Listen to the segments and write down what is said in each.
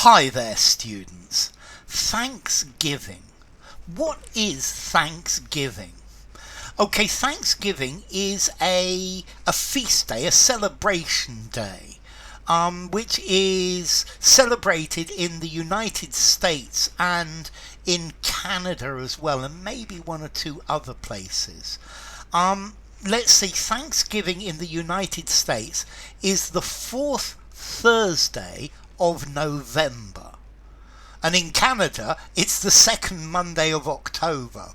Hi there, students. Thanksgiving. What is Thanksgiving? Okay, Thanksgiving is a feast day, a celebration day, which is celebrated in the United States and in Canada as well, and maybe one or two other places. Let's see, Thanksgiving in the United States is the fourth Thursday of November. And in Canada, it's the second Monday of October.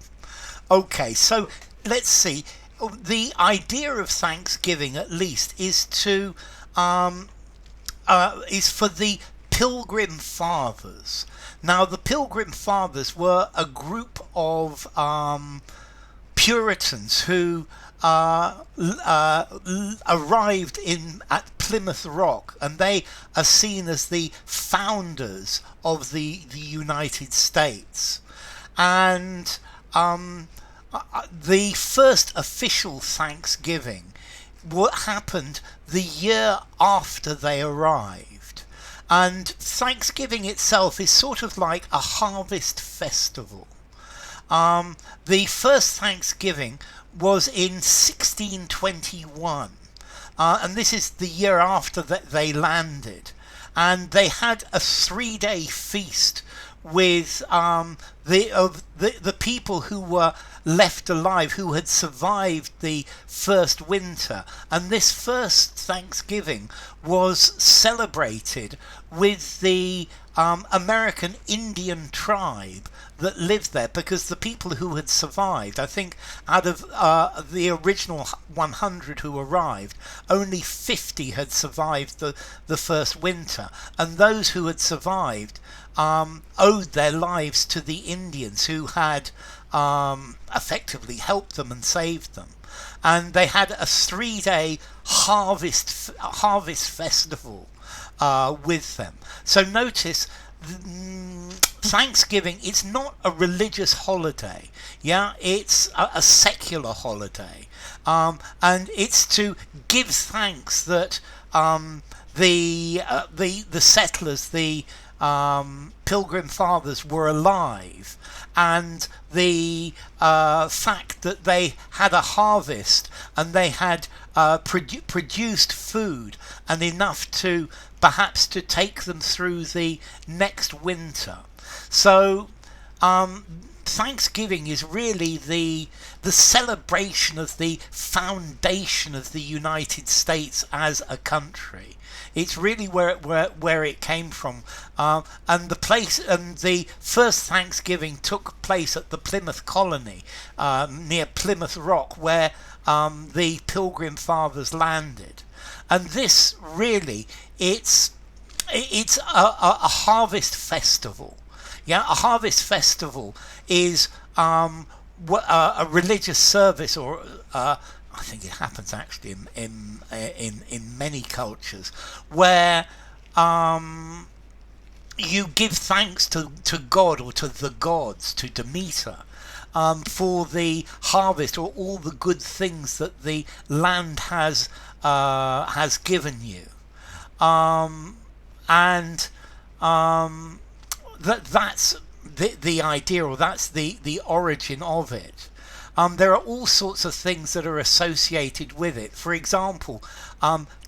Okay, so let's see. The idea of Thanksgiving, at least, is for the Pilgrim Fathers. Now, the Pilgrim Fathers were a group of Puritans who arrived at Plymouth Rock, and they are seen as the founders of the United States. And the first official Thanksgiving happened the year after they arrived. And Thanksgiving itself is sort of like a harvest festival. The first Thanksgiving was in 1621, and this is the year after that they landed, and they had a 3-day feast with the people who were left alive, who had survived the first winter. And this first Thanksgiving was celebrated with the American Indian tribe that lived there, because the people who had survived, I think out of the original 100 who arrived, only 50 had survived the first winter, and those who had survived owed their lives to the Indians who had effectively helped them and saved them. And they had a 3-day harvest festival with them. So notice, Thanksgiving is not a religious holiday. It's a secular holiday, and it's to give thanks that the settlers, the Pilgrim Fathers, were alive, and the fact that they had a harvest and they had produced food and enough to perhaps to take them through the next winter. So Thanksgiving is really the celebration of the foundation of the United States as a country. It's really where it came from, and the first Thanksgiving took place at the Plymouth colony near Plymouth Rock, where the Pilgrim Fathers landed. And this really, it's a harvest festival. A harvest festival is a religious service, or I think it happens actually in many cultures, where you give thanks to God, or to the gods, to Demeter, for the harvest, or all the good things that the land has given you, and that's the idea, or that's the origin of it. There are all sorts of things that are associated with it. For example,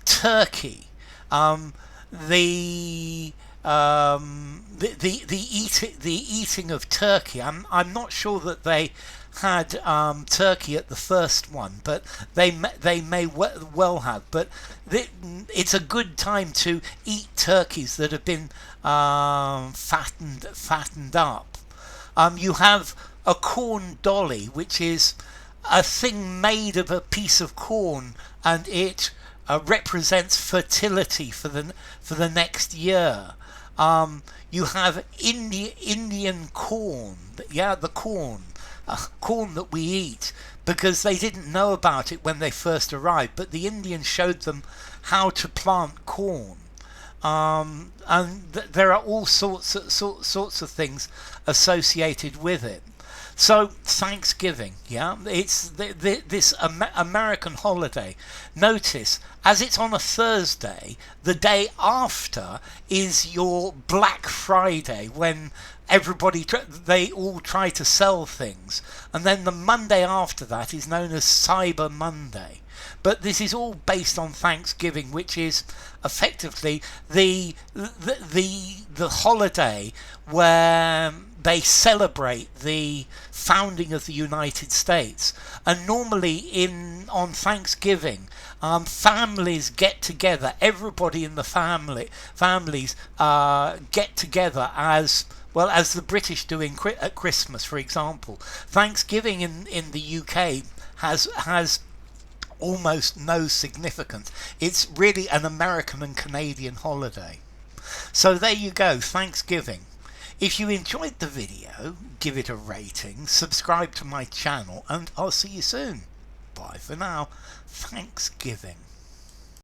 turkey, the eating of turkey. I'm not sure that they had turkey at the first one, but they may well have. But it's a good time to eat turkeys that have been fattened up. You have a corn dolly, which is a thing made of a piece of corn, and it represents fertility for the next year. You have Indian corn, the corn that we eat, because they didn't know about it when they first arrived, but the Indians showed them how to plant corn. And there are all sorts of things associated with it. So Thanksgiving, yeah, it's this American holiday. Notice, as it's on a Thursday, the day after is your Black Friday, when they all try to sell things, and then the Monday after that is known as Cyber Monday. But this is all based on Thanksgiving, which is effectively the holiday where they celebrate the founding of the United States. And normally on Thanksgiving, families get together. Everybody in the families get together, as well as the British do at Christmas, for example. Thanksgiving in the UK has almost no significance. It's really an American and Canadian holiday. So there you go, Thanksgiving. If you enjoyed the video, give it a rating, subscribe to my channel, and I'll see you soon. Bye for now. Thanksgiving.